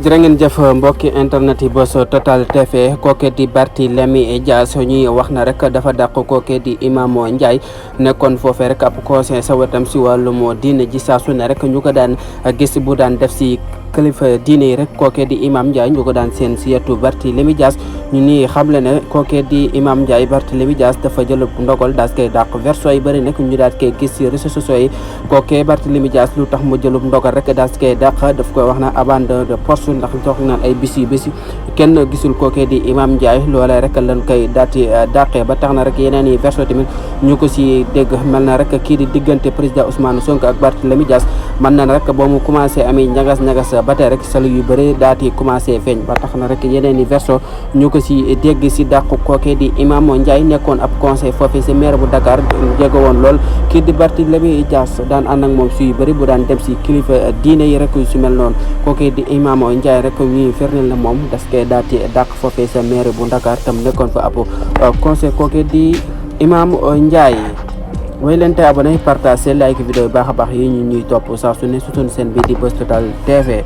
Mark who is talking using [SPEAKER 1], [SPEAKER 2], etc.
[SPEAKER 1] jërë ngeen jëf mbokki internet yi Buzz Total TV kooke di Barthélémy Dias ñuy wax na rek dafa dàq kooke di Imam Ndiaye nekkoon foofee rek ab conseil sa wetam si wàllum diine ji saa su ne rek ñu ko daan gis bu daan def si kilifa diine yi rek kooke di Imam Ndiaye ñu ko daan seen si yetu Barthélémy Dias ñu ni xamle ne kooke di Imam Ndiaye Barthélémy Dias dafa jël ndogal daal koy dàq version yi bëri nag ñu daal koy gis si réseaux sociaux yi kooke Barthélémy Dias lu tax mu jëlub ndogal rek daal koy dàq daf koy wax na abandon de poste ndax jox naan ay bis kenn gisul kooke di Imam Ndiaye loolee rek lañ koy daati dàqee ba tax na rek yeneen yi version tamit ñu ko si dégg mel na rek kii di diggante président Ousmane Sonko ak Barthélémy Dias mën na rek ba mu commencé ami ñagas-ñagas ba tey rek salu yu bëri daati commencé feeñ ba tax na rek yeneen i version ñu ko si dégg si dàqu kooke di Imam Ndiaye nekkoon ab conseil foofu si maire bu Dakar jege woon lool kii di Barthélémy Dias daan ànd ak moom si yu bëri bu daan dem si kilifa diine yi rek su mel noonu kooke di Imam Ndiaye rek ñuy firndeel na moom das koy daati dàq foofee sa maire bu Dakar tam nekkoon fa ab conseil kooke di Imam Ndiaye way leen te abonné partage like vidéo yi baax a baax yi ñu ñuy topp saa su ne su seen bi di Buzz Total TV